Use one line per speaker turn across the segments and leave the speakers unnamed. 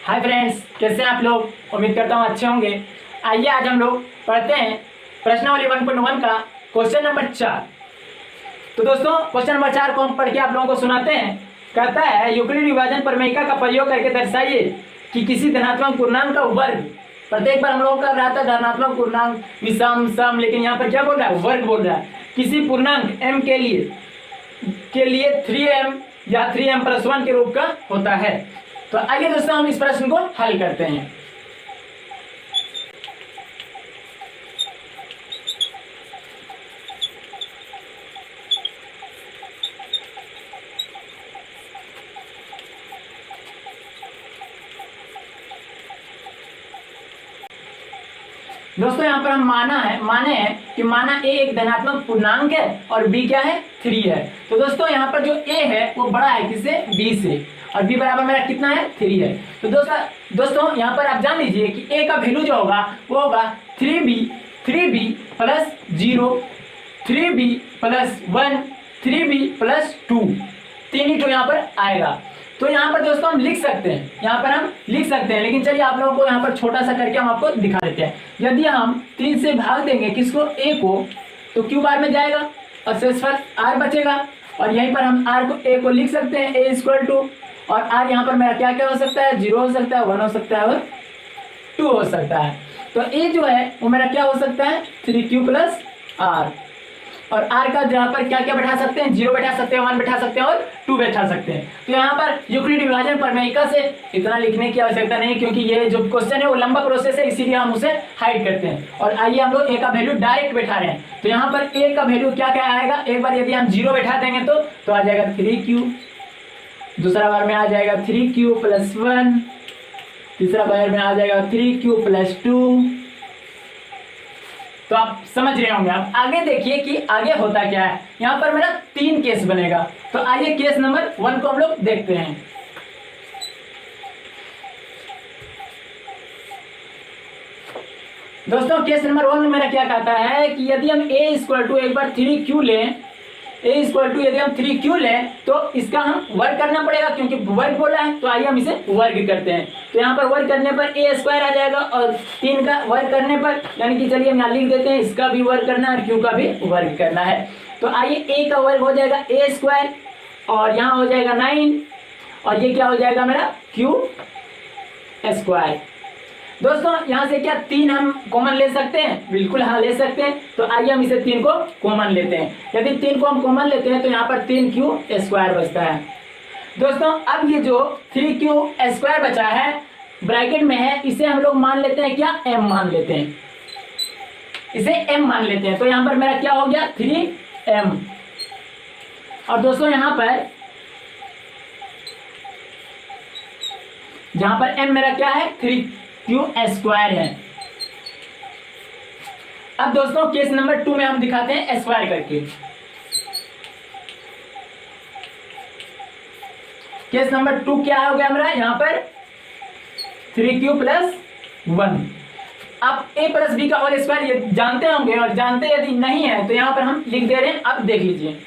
Hi friends, कैसे हैं आप लोग। उम्मीद करता हूँ अच्छे होंगे। आइए आज हम लोग पढ़ते हैं प्रश्नावली 1.1 का क्वेश्चन नंबर 4। तो दोस्तों क्वेश्चन नंबर 4 को हम पढ़ के आप लोगों को सुनाते हैं। कहता है यूक्लिड विभाजन प्रमेयिका का प्रयोग करके दर्शाइए कि किसी धनात्मक पूर्णांक का वर्ग। प्रत्येक बार हम लोगों का रहा था धनात्मक पूर्णांक विषम सम, लेकिन यहाँ पर क्या बोल रहा है, वर्ग बोल रहा है। किसी पूर्णांक m के लिए 3m या 3m+1 के रूप का होता है। तो आइए दोस्तों हम इस प्रश्न को हल करते हैं। दोस्तों यहाँ पर हम माने हैं कि माना a एक धनात्मक पूर्णांक है और b क्या है, 3 है। तो दोस्तों यहाँ पर जो a है वो बड़ा है किससे, b से, और b बराबर मेरा कितना है, 3 है। तो दोस्तों यहाँ पर आप जान लीजिए कि a का वैल्यू जो होगा वो होगा 3b + 0, 3b + 1, 3b + 2, 3 ही तो यहाँ पर आएगा। तो यहाँ पर दोस्तों हम लिख सकते हैं, लेकिन चलिए आप लोगों को यहाँ पर छोटा सा करके हम आपको दिखा देते हैं। यदि हम 3 से भाग देंगे किसको, a को, तो q बार में जाएगा और शेषफल r बचेगा। और यहीं पर हम r को a को लिख सकते हैं a = और r यहाँ पर मेरा क्या क्या हो सकता है, 0 हो सकता है, 1 हो सकता है और 2 हो सकता है। तो a जो है वो मेरा क्या हो सकता है, 3q + r। और r का जहाँ पर क्या क्या बैठा सकते हैं, 0 बैठा सकते हैं, 1 बैठा सकते हैं और 2 बैठा सकते हैं। तो यहाँ पर यूक्लिड विभाजन प्रमेयिका से इतना लिखने की आवश्यकता नहीं, क्योंकि ये जो क्वेश्चन है वो लंबा प्रोसेस है, इसीलिए हम उसे हाइड करते हैं। और आइए हम लोग a का वैल्यू डायरेक्ट बैठा रहे हैं। तो यहाँ पर a का वैल्यू क्या क्या आएगा, एक बार यदि हम 0 बैठा देंगे तो आ जाएगा 3q, दूसरा बार में आ जाएगा 3q + 1, तीसरा बार में आ जाएगा 3q + 2। तो आप समझ रहे होंगे। आप आगे देखिए कि आगे होता क्या है। यहाँ पर मेरा 3 केस बनेगा। तो आइए केस नंबर 1 को हम लोग देखते हैं। दोस्तों केस नंबर 1 में मेरा क्या कहता है कि यदि हम a = एक बार 3q लें, यदि हम 3q लें तो इसका हम वर्ग करना पड़ेगा, क्योंकि वर्ग बोला है। तो आइए हम इसे वर्ग करते हैं। तो यहाँ पर वर्ग करने पर a² आ जाएगा और 3 का वर्ग करने पर, यानी कि चलिए हम यहाँ लिख देते हैं, इसका भी वर्ग करना है और q का भी वर्ग करना है। तो आइए a का वर्ग हो जाएगा a² और यहाँ हो जाएगा 9 और ये क्या हो जाएगा मेरा q²। दोस्तों यहाँ से क्या 3 हम कॉमन ले सकते हैं, बिल्कुल हाँ ले सकते हैं। तो आइए हम इसे 3 को कॉमन लेते हैं। यदि 3 को हम कॉमन लेते हैं तो यहाँ पर 3q² बचता है। दोस्तों अब ये जो 3q² बचा है ब्रैकेट में है, इसे हम लोग मान लेते हैं क्या, m मान लेते हैं, इसे m मान लेते हैं। तो यहाँ पर मेरा क्या हो गया, 3m। और दोस्तों यहाँ पर जहां पर m मेरा क्या है, 3q² है। अब दोस्तों केस नंबर 2 में हम दिखाते हैं स्क्वायर करके। केस नंबर 2 क्या हो गया मेरा, यहाँ पर 3q + 1। अब a + b का होल स्क्वायर ये जानते होंगे, और जानते यदि नहीं है तो यहाँ पर हम लिख दे रहे हैं। अब देख लीजिए,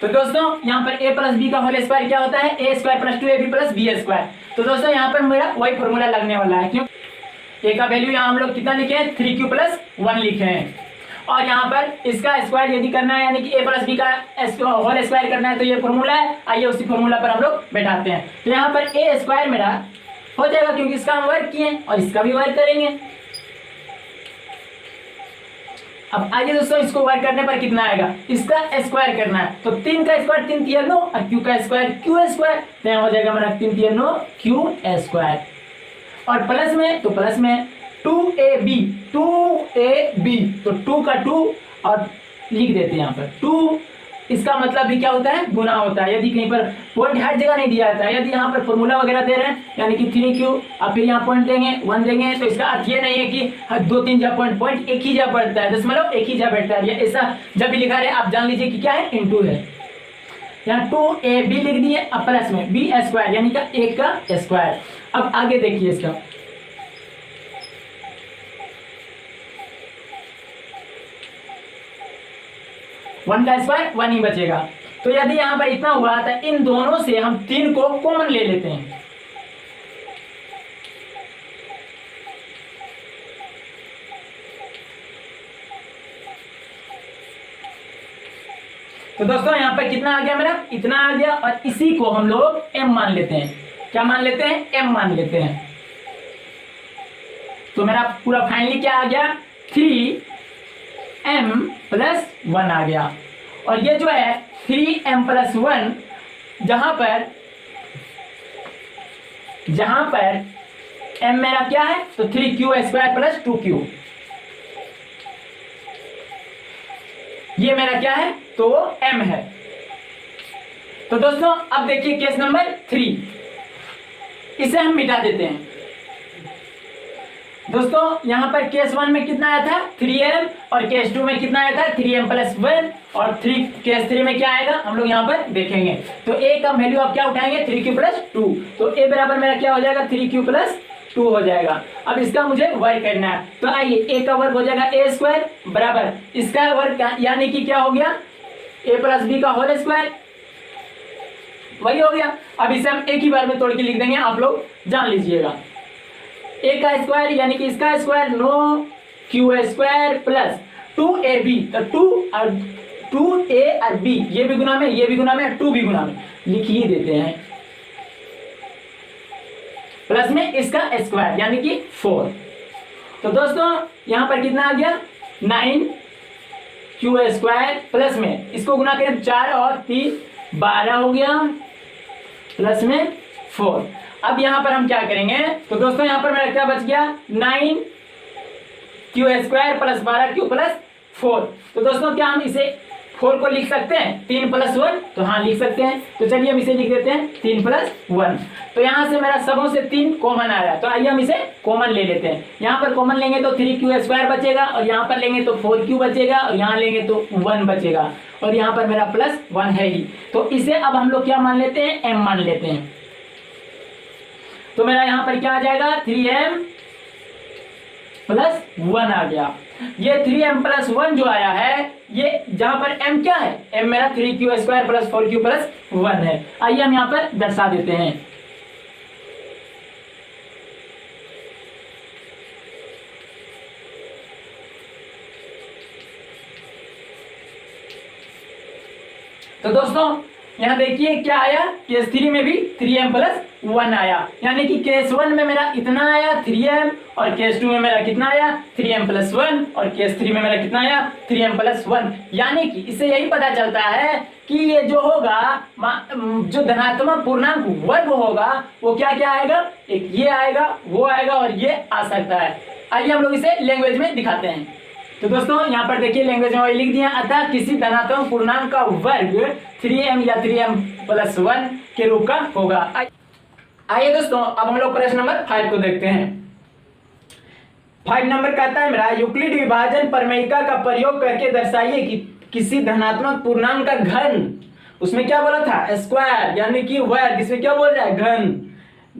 तो दोस्तों यहाँ पर a + b का होल स्क्वायर क्या होता है, a² + 2ab + b²। तो दोस्तों यहाँ पर मेरा वही फॉर्मूला लगने वाला है, क्यों, a का वैल्यू यहाँ हम लोग कितना लिखे हैं, 3q + 1 लिखे हैं। और यहाँ पर इसका स्क्वायर यदि करना है, यानी कि a + b का होल स्क्वायर करना है, तो ये फॉर्मूला है। आइए उसी फॉर्मूला पर हम लोग बैठाते हैं। तो यहाँ पर a² मेरा हो जाएगा, क्योंकि इसका हम वर्ग किए और इसका भी वर्ग करेंगे। अब आइए दोस्तों इसको वर्ग करने पर कितना आएगा, इसका स्क्वायर करना है। तो 3 का स्क्वायर 3 × 3 = 9 और q का स्क्वायर q²। तो यहाँ हो जाएगा मेरा 3 × 3 = 9 q²। और प्लस में, तो प्लस में 2ab, तो 2 का 2 और लिख देते हैं यहाँ पर 2। इसका मतलब भी क्या होता है, गुना होता है। यदि कहीं पर पॉइंट हर जगह नहीं दिया जाता है, यदि यहाँ पर फॉर्मूला वगैरह दे रहे हैं, यानी कि 3q और फिर यहाँ पॉइंट देंगे 1 देंगे, तो इसका अर्थ ये नहीं है कि 2 3 जब पॉइंट एक ही जगह पड़ता है, दशमलव एक ही जगह बैठता है। ऐसा जब भी लिखा रहे आप जान लीजिए कि क्या है, इनटू है। यहाँ 2ab लिख दिए और प्लस में b² यानी कि 1 का स्क्वायर। अब आगे देखिए इसका, वन का स्क्वायर वन ही बचेगा। तो यदि यहां पर इतना हुआ तो इन दोनों से हम 3 को कॉमन ले लेते हैं। तो दोस्तों यहां पर कितना आ गया मेरा, इतना आ गया, और इसी को हम लोग m मान लेते हैं। क्या मान लेते हैं, m मान लेते हैं। तो मेरा पूरा फाइनली क्या आ गया, 3m प्लस 1 आ गया। और ये जो है 3m प्लस 1, जहां पर m मेरा क्या है, तो 3q स्क्वायर प्लस 2q, ये मेरा क्या है, तो m है। तो दोस्तों अब देखिए केस नंबर 3, इसे हम मिटा देते हैं। दोस्तों यहां पर केस 1 में कितना आया था, 3m, और केस 2 में कितना आया था, 3m प्लस 1, और केस 3 में क्या आएगा हम लोग यहां पर देखेंगे। तो a का वैल्यू आप क्या उठाएंगे, 3q प्लस 2, तो a बराबर मेरा क्या हो जाएगा, 3q प्लस 2 हो जाएगा। अब इसका मुझे वर्ग करना है, तो आइए a का वर्ग हो जाएगा a स्क्वायर बराबर इसका वर्ग, यानी कि क्या हो गया, a प्लस b का होल स्क्वायर, वही हो गया। अब इसे हम एक ही बार में तोड़ के लिख देंगे, आप लोग जान लीजिएगा। a का स्क्वायर यानी कि इसका square 9q square plus 2ab, तो 2a और b, ये भी गुना में, ये भी गुना में, 2 भी गुना में, लिख ही देते हैं। प्लस में इसका स्क्वायर यानी कि 4। तो दोस्तों यहां पर कितना आ गया, 9q स्क्वायर प्लस में इसको गुना करें 4 और 3 12 हो गया, प्लस में 4। अब यहां पर हम क्या करेंगे, तो दोस्तों यहां पर मेरा क्या बच गया, 9q square plus 12q plus 4। तो दोस्तों क्या हम इसे 4 को लिख सकते हैं 3 प्लस 1, तो हाँ लिख सकते हैं। तो चलिए हम इसे लिख देते हैं 3 प्लस 1। तो यहां से मेरा सबों से 3 कॉमन आ रहा है, तो आइए हम इसे कॉमन ले लेते हैं। यहां पर कॉमन लेंगे तो 3q स्क्वायर बचेगा, और यहां पर लेंगे तो 4q बचेगा, और यहां लेंगे तो 1 बचेगा, और यहां पर मेरा प्लस 1 है ही। तो इसे अब हम लोग क्या मान लेते हैं, m मान लेते हैं। तो मेरा यहां पर क्या आ जाएगा, 3m प्लस 1 आ गया। ये 3m प्लस 1 जो आया है, ये जहां पर m क्या है, m मेरा 3q square plus 4q plus 1 है। आइए हम यहां पर दर्शा देते हैं। तो दोस्तों यहां देखिए क्या आया, केस 3 में भी 3m प्लस 1 आया, यानी कि केस 1 में मेरा इतना आया 3m, और केस 2 में मेरा कितना आया 3m प्लस 1, और केस 3 में मेरा कितना आया 3m प्लस 1। यानी कि इससे यही पता चलता है कि ये जो होगा, जो धनात्मक पूर्णांक वर्ग होगा, वो क्या क्या आएगा, एक ये आएगा, वो आएगा, और ये आ सकता है। आइए हम लोग इसे लैंग्वेज में दिखाते हैं। तो दोस्तों यहाँ पर देखिए लैंग्वेज में लिख दिया, अतः किसी धनात्मक पूर्णांक का वर्ग 3m या 3m प्लस 1 के रूप का होगा। आइए दोस्तों अब हम लोग प्रश्न नंबर 5 को देखते हैं। 5 नंबर कहता है मेरा, यूक्लिड विभाजन प्रमेयिका का प्रयोग करके दर्शाइए कि किसी धनात्मक पूर्णांक का घन, उसमें क्या बोला था, स्क्वायर यानी कि वर्ग, इसमें क्या बोल रहा है, घन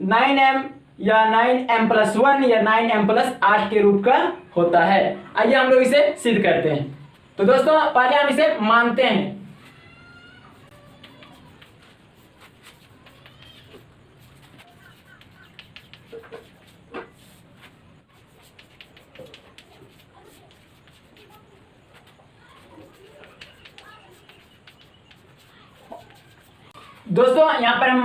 9m या 9m प्लस 1 या 9m प्लस 8 के रूप का होता है। आइए हम लोग इसे सिद्ध करते हैं। तो दोस्तों पहले हम इसे मानते हैं। दोस्तों यहाँ पर हम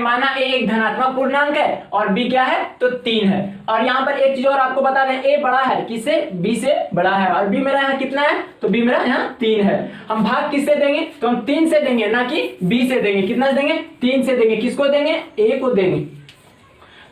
माना a एक धनात्मक पूर्णांक है और b क्या है, तो 3 है। और यहाँ पर एक चीज और आपको बता दें, a बड़ा है किससे, b से बड़ा है, और b मेरा यहाँ कितना है, तो b मेरा यहाँ 3 है। हम भाग किससे देंगे, तो हम 3 से देंगे, ना कि b से देंगे। कितना से देंगे, 3 से देंगे। किसको देंगे, a को देंगे।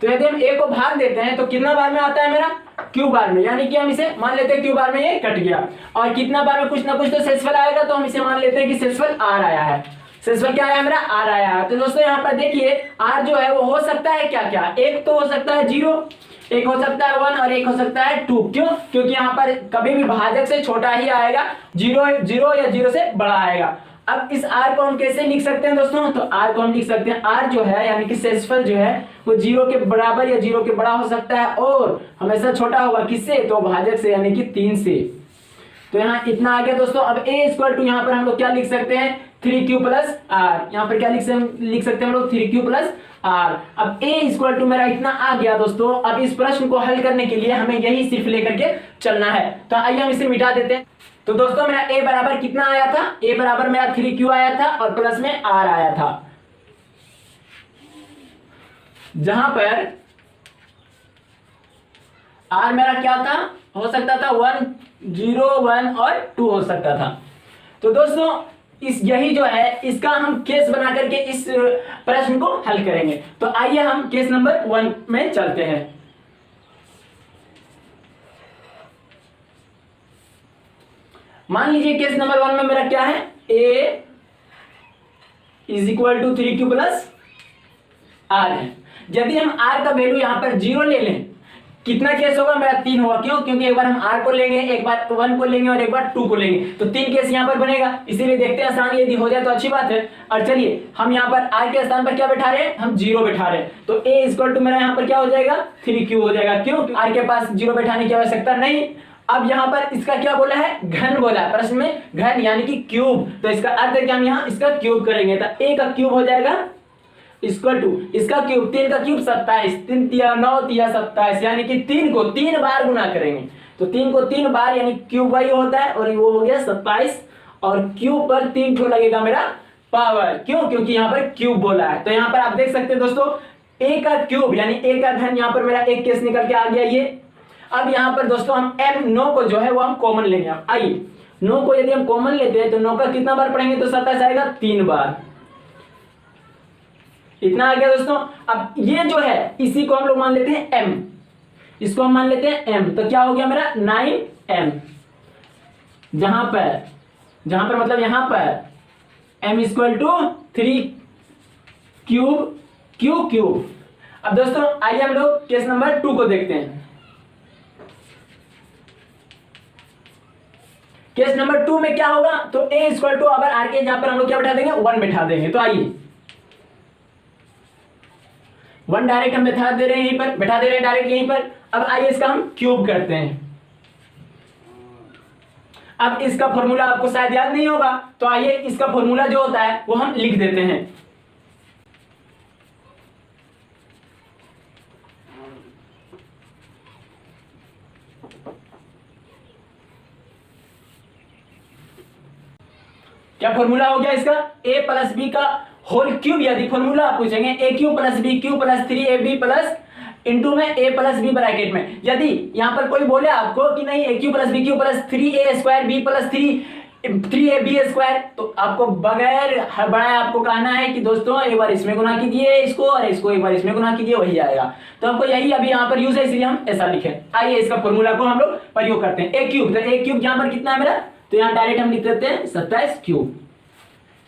तो यदि हम a को भाग देते हैं तो कितना बार में आता है मेरा, q बार में, यानी कि हम इसे मान लेते हैं q बार में ये कट गया, और कितना बार में कुछ ना कुछ तो शेषफल आएगा, तो हम इसे मान लेते हैं कि शेषफल r आया है। शेषफल क्या आया मेरा, r आया है। तो दोस्तों यहाँ पर देखिए r जो है वो हो सकता है क्या क्या, एक तो हो सकता है 0, एक हो सकता है 1, और एक हो सकता है 2। क्यों, क्योंकि यहाँ पर कभी भी भाजक से छोटा ही आएगा, 0 या 0 से बड़ा आएगा। अब इस r को हम कैसे लिख सकते हैं दोस्तों, तो r को हम लिख सकते हैं, r जो है यानी कि शेषफल जो है वो 0 के बराबर या 0 के बड़ा हो सकता है और हमेशा छोटा होगा किससे, तो भाजक से यानी कि 3 से। तो यहाँ इतना आ गया दोस्तों। अब a इक्वल टू यहाँ पर हम लोग क्या लिख सकते हैं, 3q प्लस r। यहाँ पर क्या लिख सकते हैं हम लोग, 3q प्लस r। अब a इक्वल टू मेरा इतना आ गया दोस्तों। अब इस प्रश्न को हल करने के लिए हमें यही सिर्फ लेकर के चलना है। तो आइए हम इसे मिटा देते हैं। तो दोस्तों मेरा a बराबर कितना आया था, a बराबर मेरा 3q आया था और प्लस में r आया था, जहां पर r मेरा क्या था, हो सकता था 1, 0, 1 और 2 हो सकता था। तो दोस्तों इस यही जो है इसका हम केस बना करके इस प्रश्न को हल करेंगे। तो आइए हम केस नंबर 1 में चलते हैं। मान लीजिए केस नंबर 1 में मेरा क्या है, a is equal to 3q plus r है। यदि हम r का वैल्यू यहां पर 0 ले लें, कितना केस होगा मेरा, 3 होगा। क्यों, क्योंकि एक बार हम r को लेंगे, एक बार 1 को लेंगे और एक बार 2 को लेंगे, तो 3 केस यहां पर बनेगा। इसीलिए देखते हैं आसान, यदि हो जाए तो अच्छी बात है। और चलिए हम यहां पर r के स्थान पर क्या बैठा रहे हैं, हम 0 बैठा रहे हैं। तो a इक्वल टू मेरा यहां पर क्या हो जाएगा, 3q हो जाएगा। क्यों, r के पास 0 बैठाने की आवश्यकता नहीं। अब यहाँ पर इसका क्या बोला है, घन बोला है प्रश्न में, घन यानी कि क्यूब। तो इसका अर्थ है कि हम यहाँ इसका क्यूब करेंगे, तो a का क्यूब हो जाएगा इक्वल टू इसका क्यूब, 3 का क्यूब 27, 3 तिया 9 तिया 27, यानी कि 3 को 3 बार गुना करेंगे। तो 3 को 3 बार यानी क्यूब वही होता है और वो हो गया 27 और क्यूब पर 3 ठो लगेगा मेरा पावर। क्यों, क्योंकि यहाँ पर क्यूब बोला है। तो यहाँ पर आप देख सकते हैं दोस्तों a का क्यूब यानी a का घन, यहाँ पर मेरा एक केस निकल के आ गया ये। अब यहाँ पर दोस्तों हम m 9 को जो है वो हम कॉमन लेंगे। अब आइए 9 को यदि हम कॉमन लेते हैं तो 9 का कितना बार पढ़ेंगे, तो 27 आएगा 3 बार, इतना आ गया दोस्तों। अब ये जो है इसी को हम लोग मान लेते हैं m, इसको हम मान लेते हैं m। तो क्या हो गया मेरा 9m, जहां पर मतलब यहां पर m equal to 3 cube cube. अब दोस्तों आइए हम लोग केस नंबर 2 को देखते हैं। केस नंबर 2 में क्या होगा, तो a इक्वल टू अगर r के जहां पर हम लोग क्या बैठा देंगे, 1 बैठा देंगे। तो आइए 1 डायरेक्ट हम बैठा दे रहे हैं, यहीं पर बैठा दे रहे हैं डायरेक्ट यहीं पर। अब आइए इसका हम क्यूब करते हैं। अब इसका फॉर्मूला आपको शायद याद नहीं होगा, तो आइए इसका फॉर्मूला जो होता है वो हम लिख देते हैं। क्या फॉर्मूला हो गया इसका, a प्लस बी का होल क्यूब। यदि फॉर्मूला आप पूछेंगे a cube plus B cube plus 3ab plus into में a प्लस बी ब्रैकेट में। यदि यहां पर कोई बोले आपको कि नहीं a cube plus B cube plus 3a square B plus 3ab square, तो आपको बगैर बढ़ाए आपको कहना है कि दोस्तों एक बार इसमें गुना कीजिए इसको और इसको एक बार इसमें गुना कीजिए, वही आएगा। तो हमको यही अभी यहाँ पर यूज है, इसलिए हम ऐसा लिखें। आइए इसका फॉर्मूला को हम लोग प्रयोग करते हैं। a क्यूब, तो a क्यूब यहाँ पर कितना है मेरा, तो यहाँ डायरेक्ट हम लिख देते हैं 27 क्यूब।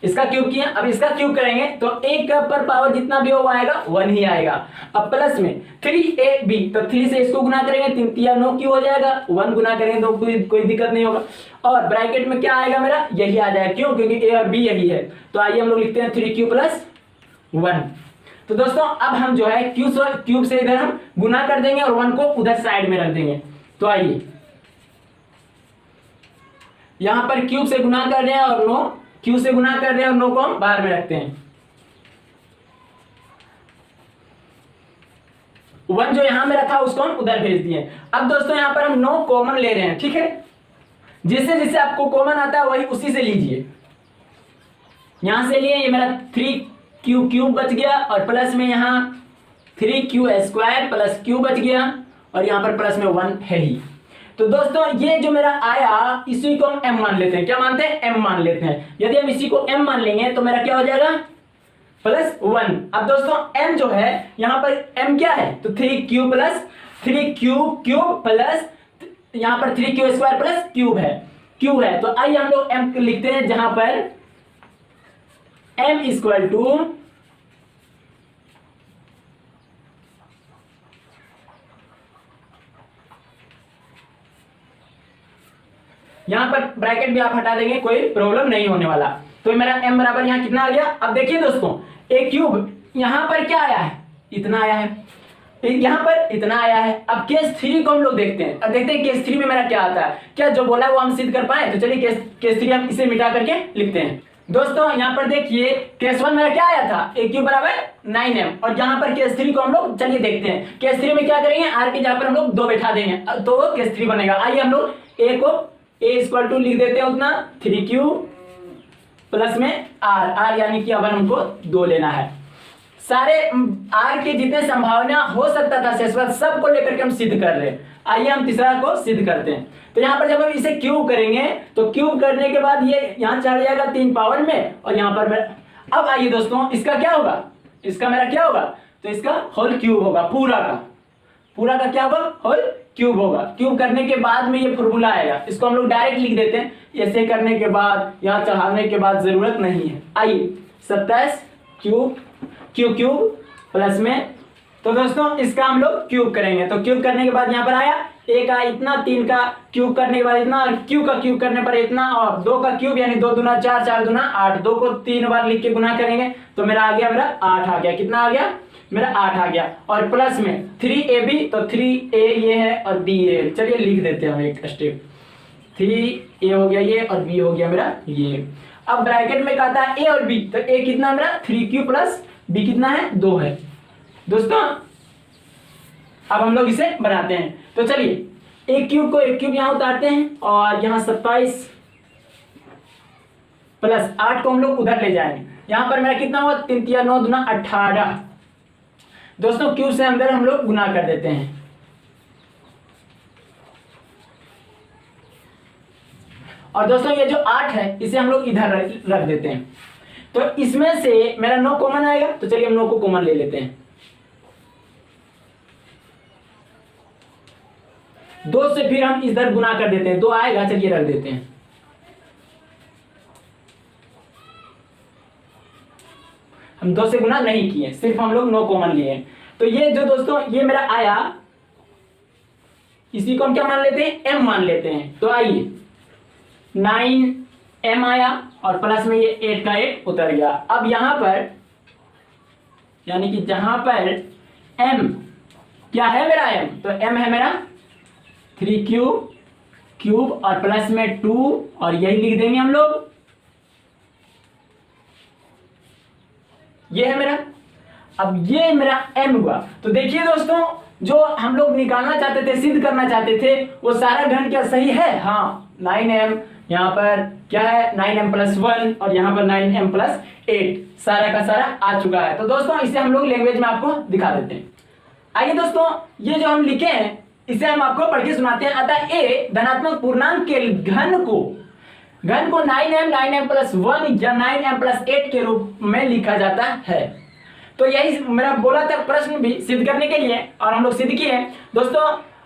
इसका क्यूब किया, अब इसका क्यूब करेंगे तो एक पर पावर जितना भी होगा आएगा 1 ही आएगा। अब प्लस में 3ab, तो 3 से इसको गुना करेंगे 3 तिया 9 क्यों हो जाएगा, 1 गुना करेंगे तो कोई दिक्कत नहीं होगा। और ब्रैकेट में क्या आएगा मेरा, यही आ जाएगा। क्यों, क्योंकि a और b यही है। तो आइए हम लोग लिखते हैं 3q प्लस 1। तो दोस्तों अब हम जो है क्यूब से इधर हम गुना कर देंगे और 1 को उधर साइड में रख देंगे। तो आइए यहां पर क्यूब से गुना कर रहे हैं और 9 क्यू से गुना कर रहे हैं और 9 को हम बाहर में रखते हैं। 1 जो यहां में रखा उसको हम उधर भेज दिए। अब दोस्तों यहां पर हम 9 कॉमन ले रहे हैं, ठीक है। जिससे जिससे आपको कॉमन आता है वही उसी से लीजिए। यहां से लिए, ये मेरा 3q क्यूब बच गया और प्लस में यहां 3q स्क्वायर प्लस q बच गया और यहां पर प्लस में 1 है ही। तो दोस्तों ये जो मेरा आया इसी को हम m मान लेते हैं। क्या मानते हैं, m मान लेते हैं। यदि हम इसी को m मान लेंगे तो मेरा क्या हो जाएगा, +1। अब दोस्तों m जो है यहाँ पर m क्या है, तो 3q plus 3q cube plus यहाँ पर 3q स्क्वायर प्लस क्यूब है। तो आइए हम लोग m लिखते हैं, जहां पर m इक्वल टू यहां पर ब्रैकेट भी आप हटा देंगे, कोई प्रॉब्लम नहीं होने वाला। तो मेरा m बराबर यहाँ कितना आ गया। अब देखिए दोस्तों, a क्यूब यहाँ पर क्या आया है, इतना आया है, यहाँ पर इतना आया है। अब केस 3 को हम लोग देखते हैं। अब देखते हैं केस 3 में मेरा क्या आता है, क्या जो बोला है वो हम सिद्ध कर पाए। तो चलिए केस 3 हम इसे मिटा करके लिखते हैं। दोस्तों यहाँ पर देखिए केस 1 मेरा क्या आया था, a क्यूब बराबर 9m, और यहाँ पर केस 3 को हम लोग चलिए देखते हैं। केस 3 में क्या करेंगे, r के जगह पर हम लोग 2 बैठा देंगे तो वो केस 3 बनेगा। आइए हम लोग a को a इक्वल टू लिख देते हैं उतना 3q प्लस में r यानी कि अब हमको 2 लेना है। सारे r के जितने संभावना हो सकता था शेषफल सबको लेकर के हम सिद्ध कर रहे हैं। आइए हम तीसरा को सिद्ध करते हैं। तो यहाँ पर जब हम इसे क्यूब करेंगे तो क्यूब करने के बाद ये यहाँ चढ़ जाएगा 3 पावर में, और यहाँ पर अब आइए दोस्तों इसका क्या होगा, इसका मेरा क्या होगा, तो इसका होल क्यूब होगा, पूरा का क्या होगा, होल क्यूब होगा। क्यूब करने के बाद में ये फॉर्मूला आएगा, इसको हम लोग डायरेक्ट लिख देते हैं। ऐसे करने के बाद यहाँ चढ़ाने के बाद जरूरत नहीं है। आइए 27 क्यूब प्लस में, तो दोस्तों इसका हम लोग क्यूब करेंगे। तो क्यूब करने के बाद यहाँ पर आया a का इतना, 3 का क्यूब करने के बाद इतना, और q का क्यूब करने पर इतना, और 2 का क्यूब यानी 2 दूना 4, 4 दूना 8, 2 को 3 बार लिख के गुना करेंगे तो मेरा आ गया, मेरा 8 आ गया। कितना आ गया, मेरा 8 आ गया। और प्लस में 3ab, तो 3a ये है और b ये है। चलिए लिख देते हैं हम एक स्टेप, 3a हो गया ये और b हो गया मेरा ये। अब ब्रैकेट में कहता है a और b, तो a कितना मेरा 3q प्लस b कितना है 2 है। दोस्तों अब हम लोग इसे बनाते हैं। तो चलिए एक क्यूब को एक क्यूब यहां उतारते हैं, और यहां 27 प्लस 8 को हम लोग उधर ले जाएंगे। यहां पर मेरा कितना हुआ, 3 3 9 दूना 18। दोस्तों क्यूब से अंदर हम लोग गुना कर देते हैं। और दोस्तों ये जो 8 है इसे हम लोग इधर रख देते हैं। तो इसमें से मेरा 9 कॉमन आएगा, तो चलिए हम 9 को कॉमन ले लेते हैं। 2 से फिर हम इधर गुना कर देते हैं, 2 आएगा, चलिए रख देते हैं। हम 2 से गुना नहीं किए, सिर्फ हम लोग 9 कॉमन लिए। तो ये जो दोस्तों ये मेरा आया, इसी को हम क्या मान लेते हैं, m मान लेते हैं। तो आइए 9m आया और प्लस में ये 8 का 8 उतर गया। अब यहां पर यानी कि जहां पर m क्या है मेरा m, तो m है मेरा 3q क्यूब और प्लस में 2, और यही लिख देंगे हम लोग, ये है मेरा। अब ये मेरा m हुआ। तो देखिए दोस्तों जो हम लोग निकालना चाहते थे, सिद्ध करना चाहते थे, वो सारा घन क्या सही है, हाँ 9m, यहाँ पर क्या है 9m प्लस 1, और यहाँ पर 9m प्लस 8, सारा का सारा आ चुका है। तो दोस्तों इसे हम लोग लैंग्वेज में आपको दिखा देते हैं। आइए दोस्तों ये जो हम लिखे हैं इसे हम आपको पढ़ के सुनाते हैं। अतः a धनात्मक पूर्णांक के घन को 9m प्लस 1 या 9m प्लस 8 के रूप में लिखा जाता है। तो यही मेरा बोला था प्रश्न भी सिद्ध करने के लिए, और हम लोग सिद्ध किए हैं। दोस्तों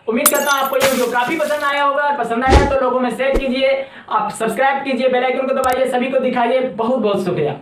उम्मीद करता हूं आपको ये वीडियो काफी पसंद आया होगा। पसंद आया तो लोगों में शेयर कीजिए, आप सब्सक्राइब कीजिए, बेल आइकन को दबाइए, सभी को दिखाइए। बहुत बहुत शुक्रिया।